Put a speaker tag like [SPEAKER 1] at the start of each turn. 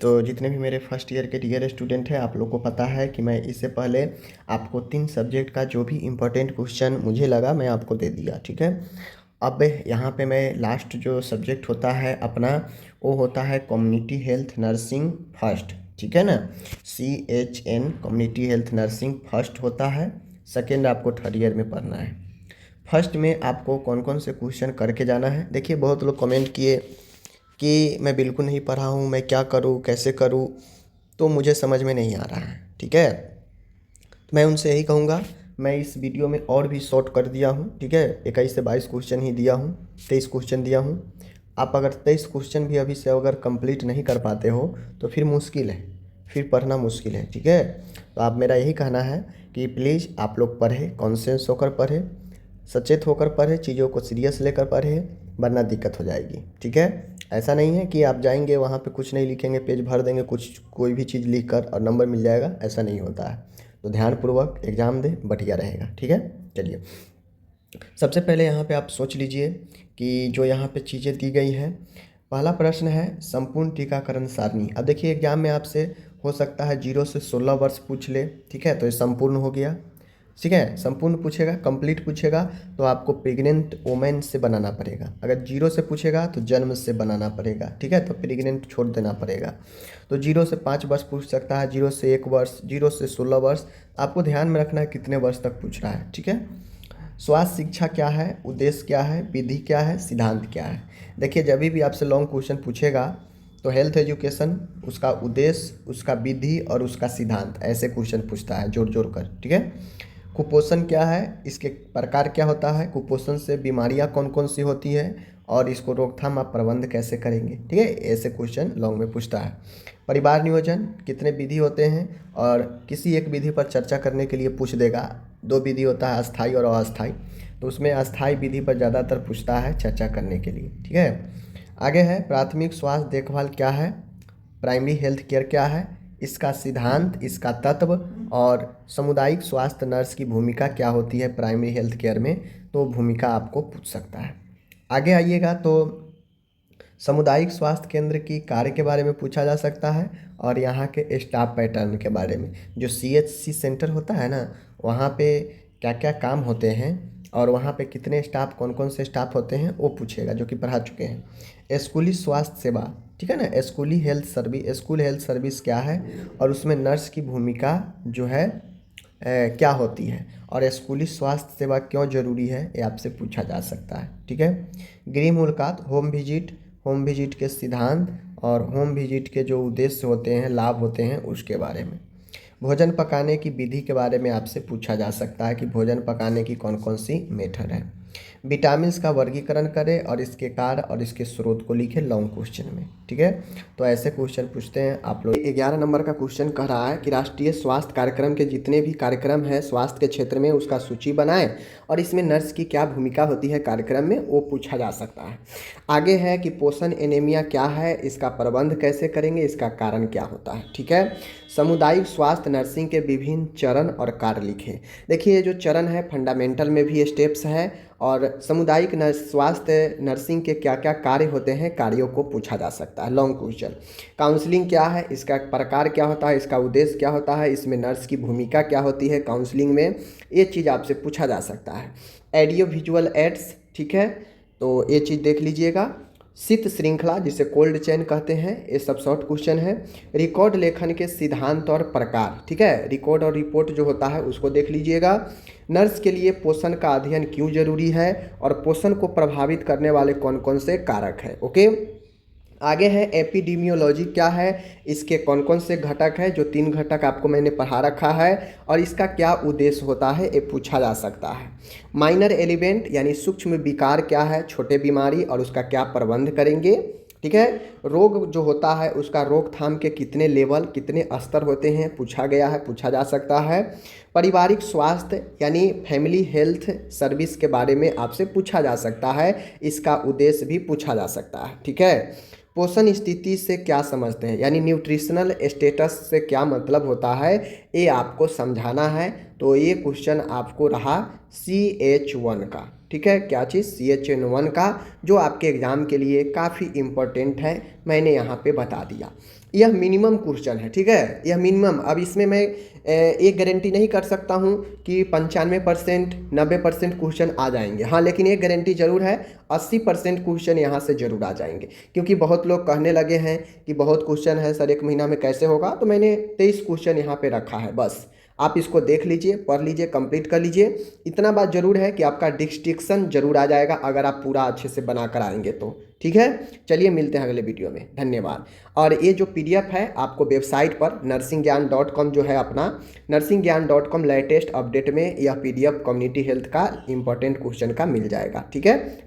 [SPEAKER 1] तो जितने भी मेरे फर्स्ट ईयर के डियर स्टूडेंट हैं, आप लोग को पता है कि मैं इससे पहले आपको 3 सब्जेक्ट का जो भी इम्पोर्टेंट क्वेश्चन मुझे लगा मैं आपको दे दिया, ठीक है। अब यहाँ पे मैं लास्ट जो सब्जेक्ट होता है अपना, वो होता है कम्युनिटी हेल्थ नर्सिंग फर्स्ट, ठीक है ना। CHN community health nursing first होता है। सेकेंड आपको थर्ड ईयर में पढ़ना है। फर्स्ट में आपको कौन कौन से क्वेश्चन करके जाना है। देखिए, बहुत लोग कमेंट किए कि मैं बिल्कुल नहीं पढ़ा हूँ, मैं क्या करूँ, कैसे करूँ, तो मुझे समझ में नहीं आ रहा है, ठीक है। तो मैं उनसे यही कहूँगा, मैं इस वीडियो में और भी शॉर्ट कर दिया हूँ, ठीक है। 21 से 22 क्वेश्चन ही दिया हूँ, 23 क्वेश्चन दिया हूँ। आप अगर 23 क्वेश्चन भी अभी से अगर कंप्लीट नहीं कर पाते हो तो फिर मुश्किल है, फिर पढ़ना मुश्किल है, ठीक है। तो आप, मेरा यही कहना है कि प्लीज़ आप लोग पढ़ें, कॉन्शियस होकर पढ़ें, सचेत होकर पढ़ें, चीज़ों को सीरियस लेकर पढ़ें, वरना दिक्कत हो जाएगी, ठीक है। ऐसा नहीं है कि आप जाएंगे वहाँ पे कुछ नहीं लिखेंगे, पेज भर देंगे कुछ कोई भी चीज़ लिख कर और नंबर मिल जाएगा, ऐसा नहीं होता है। तो ध्यानपूर्वक एग्ज़ाम दें, बढ़िया रहेगा, ठीक है। चलिए, सबसे पहले यहाँ पे आप सोच लीजिए कि जो यहाँ पे चीज़ें दी गई हैं। पहला प्रश्न है संपूर्ण टीकाकरण सारणी। अब देखिए, एग्जाम में आपसे हो सकता है 0 से 16 वर्ष पूछ ले, ठीक है, तो ये संपूर्ण हो गया, ठीक है। संपूर्ण पूछेगा, कंप्लीट पूछेगा तो आपको प्रेग्नेंट वोमेन से बनाना पड़ेगा। अगर 0 से पूछेगा तो जन्म से बनाना पड़ेगा, ठीक है, तो प्रेग्नेंट छोड़ देना पड़ेगा। तो 0 से 5 वर्ष पूछ सकता है, 0 से 1 वर्ष, 0 से 16 वर्ष। आपको ध्यान में रखना है कितने वर्ष तक पूछ रहा है, ठीक है। स्वास्थ्य शिक्षा क्या है, उद्देश्य क्या है, विधि क्या है, सिद्धांत क्या है। देखिए, जब भी आपसे लॉन्ग क्वेश्चन पूछेगा तो हेल्थ एजुकेशन, उसका उद्देश्य, उसका विधि और उसका सिद्धांत, ऐसे क्वेश्चन पूछता है जोड़ जोड़ कर, ठीक है। कुपोषण क्या है, इसके प्रकार क्या होता है, कुपोषण से बीमारियां कौन कौन सी होती है और इसको रोकथाम आप प्रबंध कैसे करेंगे, ठीक है। ऐसे क्वेश्चन लॉन्ग में पूछता है। परिवार नियोजन, कितने विधि होते हैं और किसी एक विधि पर चर्चा करने के लिए पूछ देगा। 2 विधि होता है, अस्थाई और अस्थाई, तो उसमें अस्थाई विधि पर ज़्यादातर पूछता है चर्चा करने के लिए, ठीक है। आगे है प्राथमिक स्वास्थ्य देखभाल क्या है, प्राइमरी हेल्थ केयर क्या है, इसका सिद्धांत, इसका तत्व और सामुदायिक स्वास्थ्य नर्स की भूमिका क्या होती है प्राइमरी हेल्थ केयर में, तो भूमिका आपको पूछ सकता है। आगे आइएगा तो सामुदायिक स्वास्थ्य केंद्र की कार्य के बारे में पूछा जा सकता है और यहाँ के स्टाफ पैटर्न के बारे में। जो CHC सेंटर होता है ना, वहाँ पे क्या क्या काम होते हैं और वहाँ पे कितने स्टाफ, कौन कौन से स्टाफ होते हैं, वो पूछेगा, जो कि पढ़ा चुके हैं। स्कूली स्वास्थ्य सेवा, ठीक है ना, स्कूली health service, school health service क्या है और उसमें नर्स की भूमिका जो है क्या होती है और स्कूली स्वास्थ्य सेवा क्यों जरूरी है, ये आपसे पूछा जा सकता है, ठीक है। गृह मुलाकात, होम विजिट, होम विजिट के सिद्धांत और होम विजिट के जो उद्देश्य होते हैं, लाभ होते हैं, उसके बारे में। भोजन पकाने की विधि के बारे में आपसे पूछा जा सकता है कि भोजन पकाने की कौन कौन सी मेथड है। विटामिन्स का वर्गीकरण करें और इसके कार्य और इसके स्रोत को लिखें लॉन्ग क्वेश्चन में, ठीक है। तो ऐसे क्वेश्चन पूछते हैं आप लोग। 11 नंबर का क्वेश्चन कह रहा है कि राष्ट्रीय स्वास्थ्य कार्यक्रम के जितने भी कार्यक्रम हैं स्वास्थ्य के क्षेत्र में, उसका सूची बनाएं और इसमें नर्स की क्या भूमिका होती है कार्यक्रम में, वो पूछा जा सकता है। आगे है कि पोषण एनीमिया क्या है, इसका प्रबंध कैसे करेंगे, इसका कारण क्या होता है, ठीक है। सामुदायिक स्वास्थ्य नर्सिंग के विभिन्न चरण और कार्य लिखें। देखिए, ये जो चरण है फंडामेंटल में भी स्टेप्स है और सामुदायिक स्वास्थ्य नर्सिंग के क्या क्या कार्य होते हैं, कार्यों को पूछा जा सकता है लॉन्ग क्वेश्चन। काउंसलिंग क्या है, इसका प्रकार क्या होता है, इसका उद्देश्य क्या होता है, इसमें नर्स की भूमिका क्या होती है काउंसलिंग में, ये चीज़ आपसे पूछा जा सकता है। ऑडियो विजुअल एड्स, ठीक है, तो ये चीज़ देख लीजिएगा। शीत श्रृंखला, जिसे कोल्ड चेन कहते हैं, ये सब शॉर्ट क्वेश्चन है। रिकॉर्ड लेखन के सिद्धांत और प्रकार, ठीक है, रिकॉर्ड और रिपोर्ट जो होता है उसको देख लीजिएगा। नर्स के लिए पोषण का अध्ययन क्यों जरूरी है और पोषण को प्रभावित करने वाले कौन कौन से कारक है, ओके। आगे है एपिडेमियोलॉजी क्या है, इसके कौन कौन से घटक है, जो 3 घटक आपको मैंने पढ़ा रखा है और इसका क्या उद्देश्य होता है, ये पूछा जा सकता है। माइनर एलिमेंट यानी सूक्ष्म विकार क्या है, छोटे बीमारी और उसका क्या प्रबंध करेंगे, ठीक है। रोग जो होता है उसका रोकथाम के कितने लेवल, कितने स्तर होते हैं, पूछा गया है, पूछा जा सकता है। पारिवारिक स्वास्थ्य यानी फैमिली हेल्थ सर्विस के बारे में आपसे पूछा जा सकता है, इसका उद्देश्य भी पूछा जा सकता है, ठीक है। पोषण स्थिति से क्या समझते हैं, यानी न्यूट्रिशनल स्टेटस से क्या मतलब होता है, ये आपको समझाना है। तो ये क्वेश्चन आपको रहा CH1 का, ठीक है, क्या चीज़, CHN1 का, जो आपके एग्ज़ाम के लिए काफ़ी इम्पोर्टेंट है, मैंने यहाँ पे बता दिया। यह मिनिमम क्वेश्चन है, ठीक है, यह मिनिमम। अब इसमें मैं एक गारंटी नहीं कर सकता हूँ कि 95% 90% क्वेश्चन आ जाएंगे, हाँ, लेकिन एक गारंटी ज़रूर है, 80% क्वेश्चन यहाँ से ज़रूर आ जाएंगे। क्योंकि बहुत लोग कहने लगे हैं कि बहुत क्वेश्चन है सर, एक महीना में कैसे होगा, तो मैंने 23 क्वेश्चन यहाँ पे रखा है। बस आप इसको देख लीजिए, पढ़ लीजिए, कंप्लीट कर लीजिए। इतना बात ज़रूर है कि आपका डिस्टिंक्शन जरूर आ जाएगा अगर आप पूरा अच्छे से बना कर आएंगे तो। ठीक है, चलिए मिलते हैं अगले वीडियो में, धन्यवाद। और ये जो PDF है आपको वेबसाइट पर nursingyan.com जो है अपना, nursingyan.com लेटेस्ट अपडेट में यह PDF कम्युनिटी हेल्थ का इंपॉर्टेंट क्वेश्चन का मिल जाएगा। ठीक है।